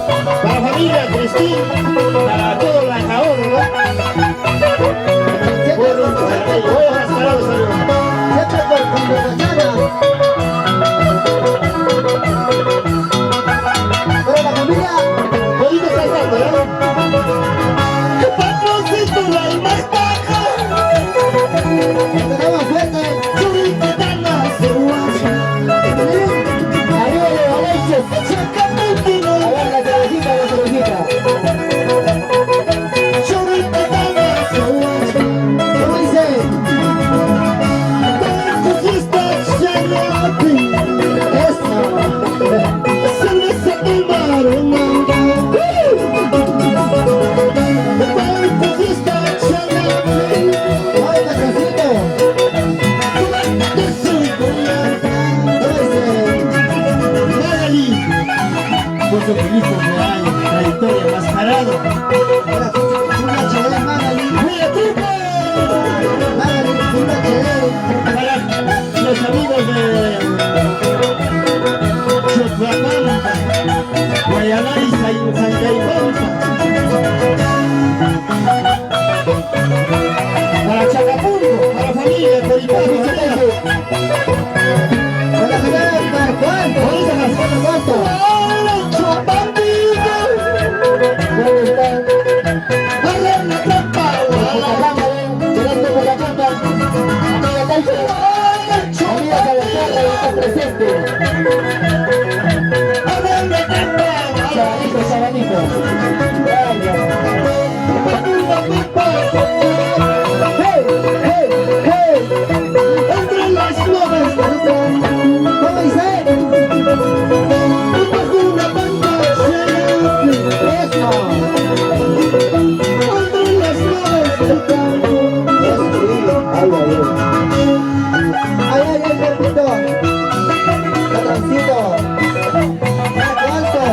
Para la familia Cristín, para todos los ahorros, ¿no? Voy a mascarar los saludos. Siempre por conversaciones. Para la familia. Bonito está estando, ¿no? ¡Tu patroncito la más baja! Tenemos fuerte. ¡Churriquetana se guacha! Ariel, Alexis. ¡Chacaputino! A ver, la cervecita, la cervecita. ¡Churriquetana se guacha! ¿Cómo dice? ¡Tu fiesta chalapi! Eso. ¡Cerveza tomaron! ¡Tu fiesta chalapi! Ay, patroncito. Magali, por su feliz cumpleaños, trayectoria mascarado. Una chévere, Magali. ¡Mira, truco! Magali, una chévere. Para los amigos de Choclapampa, Guayanay, Sancaibonza. Para Chacapunco, para la familia, Coripán, Para la señora Marcuanto. Ahorita más. ¿Cuánto? ¡Hola, Chopambito! ¿Dónde está? ¡Arre la trampa! Pocahontas, ven. Delante de Pocahontas. Amiga Calcio. Amiga Calentierra, ya está presente. ¡Arre la trampa! Chabanito, chabanito. Gracias. ¡Hey! ¡Hey! ¡Hey! Entre las nubes ¿Cómo dice? bajo una pantalla Eso. entre las nubes del campo. Ay, ay, ay, gordito. Patroncito. ¿Cuánto?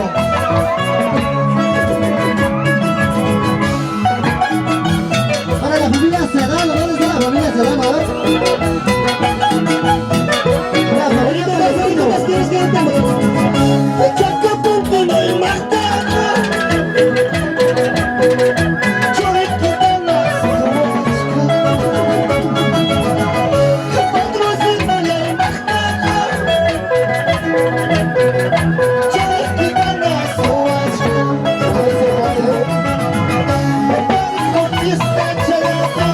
Para la familia Serrano, ¿dónde está la familia Serrano? A ver. La familia Serrano. ¿Quieres que cantemos? En Chacapunco no hay más nada. Choriquitana se guacha. Patrocina no hay más nada. Choriquitana se guacha. Fiesta chalapa.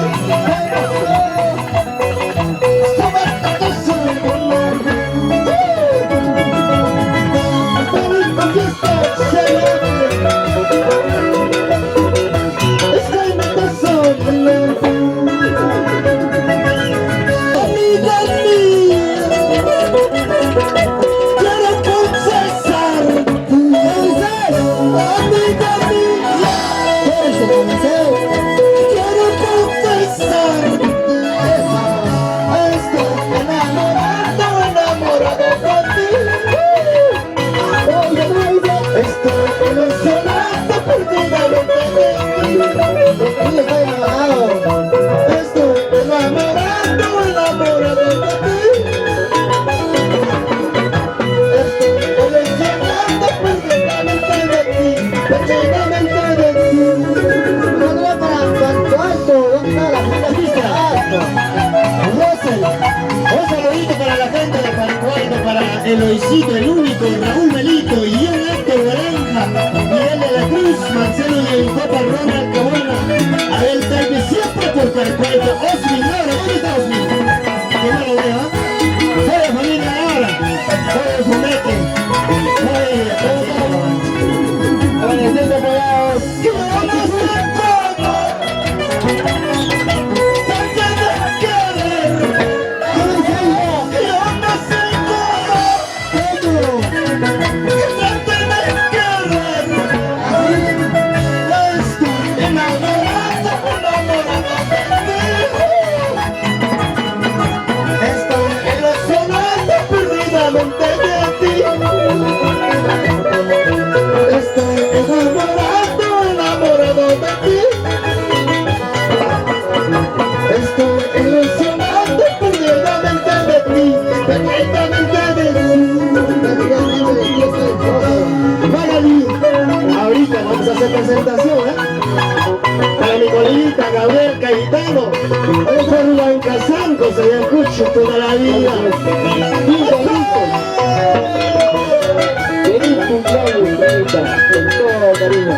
Estoy emocionado perdidamente de ti. Estoy enamorado de ti. Estoy emocionado perdidamente de ti. Saludos para Puerto Alto, ¿dónde está la familia Pista Alto? Rosel, un saludito para la gente de Pancualdo, para Eloisito, el único, Raúl Melito, y un Héctor Granja, Miguel de la Cruz, Marcelo y el Copa Ronald Cabona, Abel Talve, siempre por Pancualdo, Osmi, Laura, ¿dónde está Osmi? Que no lo veo, ¿ah? Soy de familia ahora, soy de Fumete, soy de todo. Agradeciendo apoyados. ¡Que me van a hacer todo! ¡Porque me quieren! ¿Cómo dice algo? ¡Que yo no sé cómo! Pedro. ¡Que me quieren! Estoy enamorado de ti. Estoy ilusionado perdidamente de ti. Estoy enamorado representación, ¿eh? Para mi coleguita Gabriel Cayetano, por Blanca Santos, Ayacucho, toda la vida. Lindo, lindo. Feliz cumpleaños, Clarita, con todo cariño.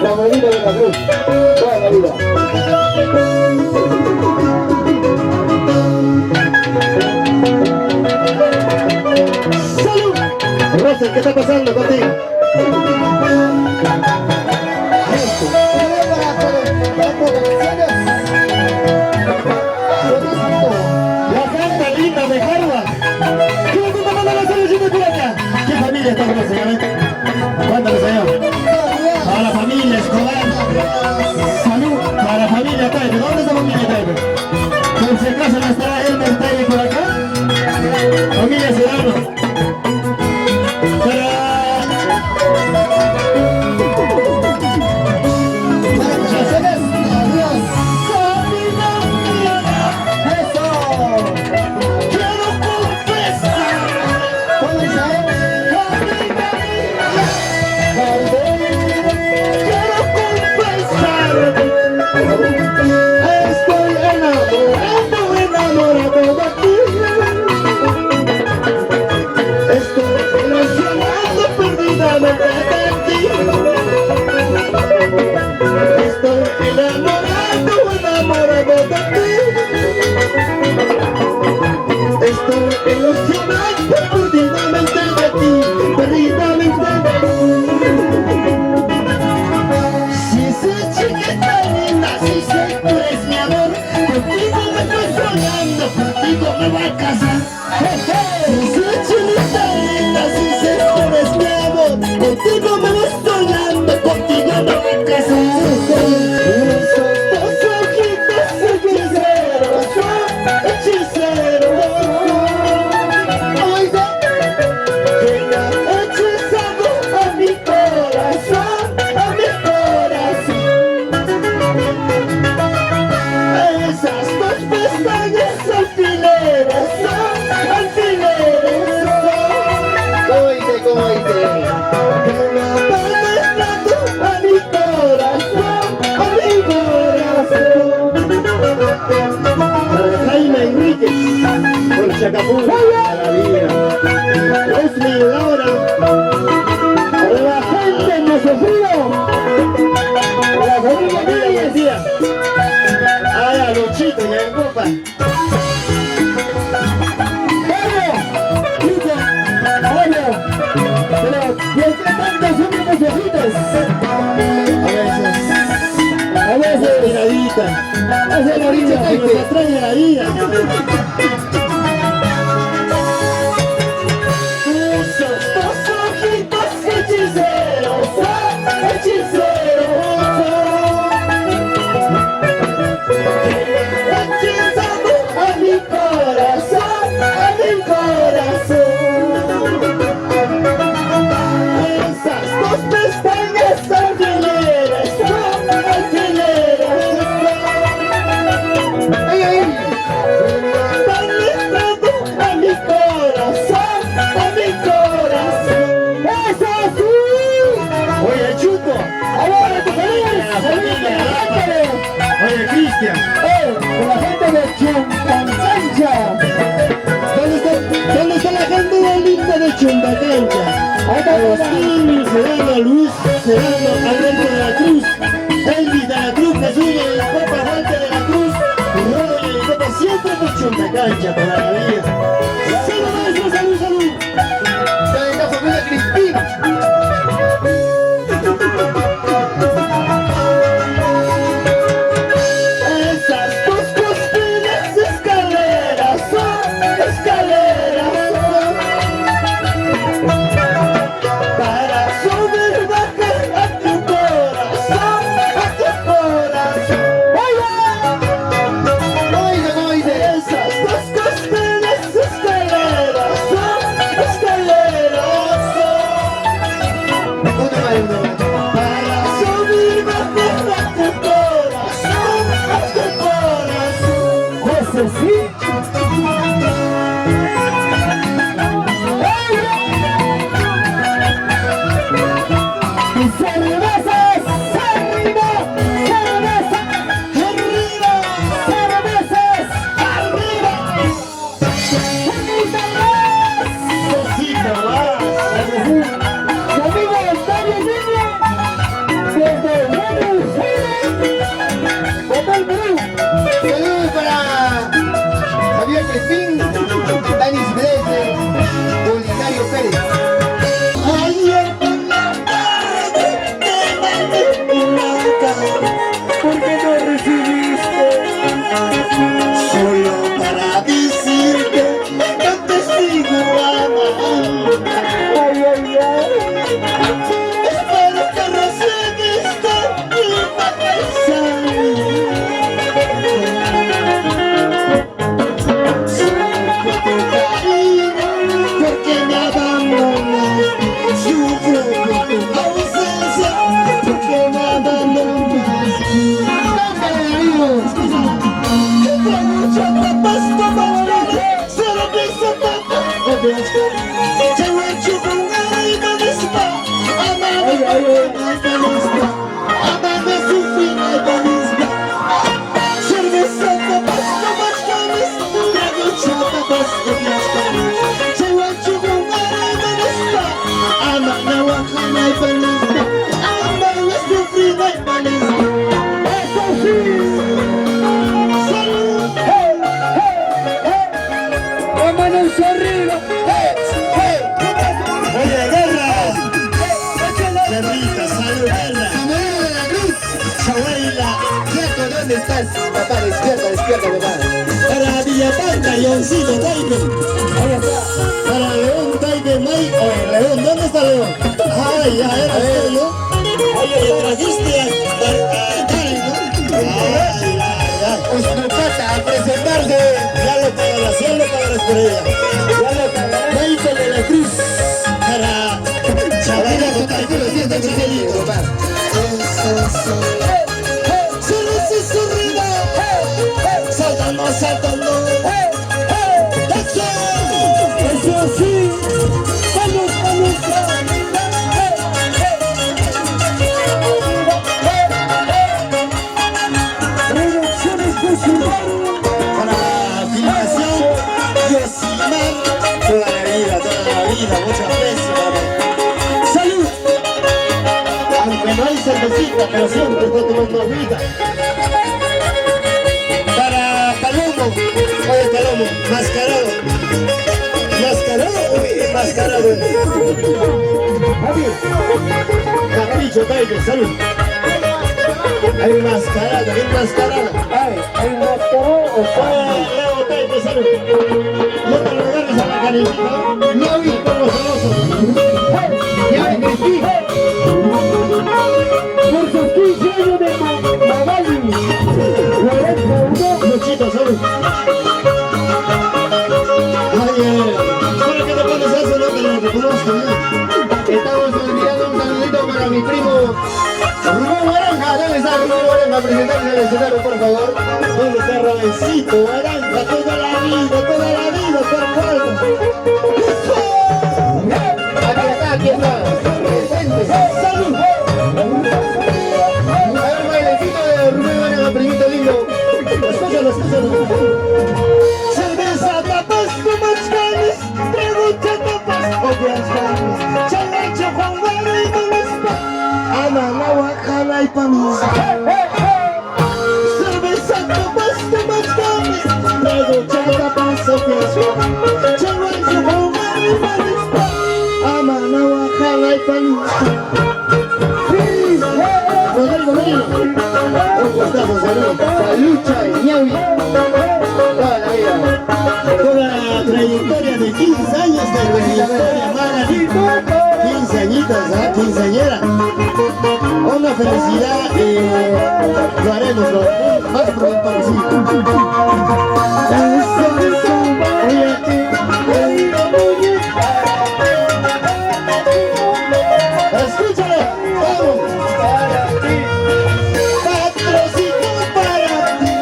La abuelita de la Cruz, toda la vida. ¡Salud! Rosa, ¿qué está pasando contigo? La canta linda de Harvard. ¿Qué le gusta mandar la salud de Piraña? ¿Qué familia está con la señora? Cuéntame, señor. Para la familia Escobar. Salud para la familia Taipe. ¿Dónde está la familia Taipe? Por si acaso no estará Elmer Taipe por acá. Familia Serrano. Contigo me voy soñando, contigo me voy a casar. Esos dos ojitos hechiceros, hechiceros. Oiga, que me han hechizado a mi corazón, a mi corazón. Esas dos pestañas alfileres son, alfileres son. ¿Cómo dice? ¿Cómo dice? Jaime Enríquez, por Chacapú, a la vida. Rosmi Laura, para la gente de Sofrío, para la familia Mira y García. Ay, a Luchito y a Copa. Pero, ¿y el que tanto siempre con sus ojitos? A veces miradita, hace la vida, que nos extraña la vida. Esos dos ojitos hechiceros, hechiceros, hechizando a mi corazón, a mi corazón. Esas dos pestañas alfileres son, alfileres son. ¡Ay, ay! Están entrando a mi corazón, a mi corazón. ¡Eso sí! Oye, Chuto, ¡Ahora tu feliz! la familia Rafa. Oye, Cristian, Con la gente de Chumpancancha. ¿dónde está la gente linda de Chumbacancha? Agustín, Serrano, Luis, Serrano, Alberto de la Cruz, Elvis de la Cruz, Jesús de la Copa, Walter de la Cruz, Rodo de la Copa, siempre por Chumbacancha, para la vida. ¡Salud, maestro! ¡Salud, salud! Está en la familia Cristina. Esas dos costillas escaleras son, escaleras son. Para subir, bajar a tu corazón, a tu corazón. ¿Cómo dice? ¿Cómo dice? Esas dos costillas me abandonaste, sufro por tu ausencia, porque me abandonaste. Entre muchas tapas tomaste, solo pienso tanto, te voy a chupungar y me despa, amame sufrir y me despa. Cerveza tapas, tomas canes, trago chatapas, copias canes, te voy a chupungar y me despa, amame guajana y me despa, amame sufrir y me despa. Eso sí. Manos arriba. Oye, guerra. Guerrita, salud, guerra. Samuel de la Cruz. Chabuela, Quieto, ¿dónde estás? Papá, despierta, papá. para Villapanta, Leoncito, Taide. Ahí está. Para León, Taide, Mike. Oye, León, ¿dónde está León? Ay, ya era yo. Oye, le trajiste a Karen, ¿no? Ay, ay. Pues no pasa a presentarse. Ya lo pagarás por ella. Michael de la Cruz. Para Chabuela, Tranquilo, siéntate, tranquilo, papá. solo se sonrida, saltando, saltando. Eso sí, vamos, vamos. Para filmación, Yosimar, toda la vida, muchas veces, papá. ¡Salud! Aunque no hay cervecita, pero siempre estoy tomando agüita. Para Palomo, oye Palomo, mascarado. Uy, mascarado. Capricho, Taide, salud. Hay mascarado. Hay un mascarón o Leo, Taide, salud. No te lo agarres a la canecita. no vi. Como celoso. Ya me crecí. Por sus 15 años de Magali. Luchito, salud. Ay, ¿para qué te pones eso? No te lo reconozco, ¿no? Estamos olvidando un saludito para mi primo Rubén Naranja. ¿Dónde está Rubén Naranja? Presentarse al escenario, por favor. ¿Dónde está Rabencito? Naranja, toda la vida, por cuarto. Aquí está. Presente. ¡Salud! A ver, bailecito de Rubén Naranja, primito lindo. Escúchalo. Cerveza, tapas, tomas canes, pregunta tapas, obvias canes. Chalacho, Juan Guaro y Manespa, Amana, Guajana y Pamisa. Cerveza, tapas, tomas canes, pregunta tapas, obvias canes. Chalacho, Juan Guaro y Manespa, Amana, Guajana y Pamisa. Rodrigo Merino. ¿Cómo estamos, salud? Lucha y ñaui. Toda la vida. Toda la trayectoria de 15 años de trayectoria Magali. 15 añitas, quinceañera. Una felicidad, lo haremos lo más pronto posible. Escúchalo, vamos. Patrocito para ti,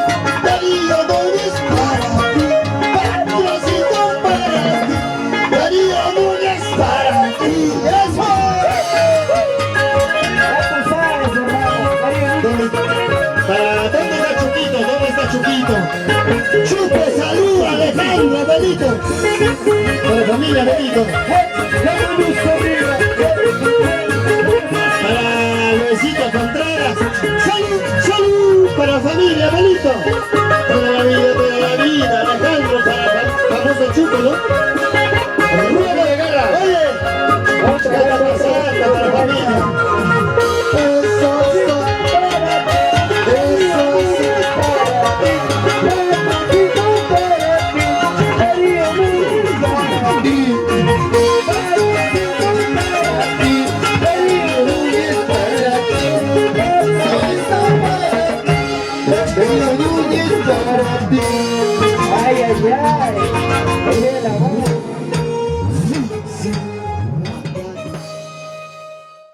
Darío Núñez para ti. Patrocito para ti, Darío Núñez para ti. ¡Eso! ¿Dónde está Chuquito? ¿Dónde está Chuquito? Chupe, salud, Alejandro, Benito. Para familia, Benito. Para Luisito Contreras. Salud, salud, para familia, Benito.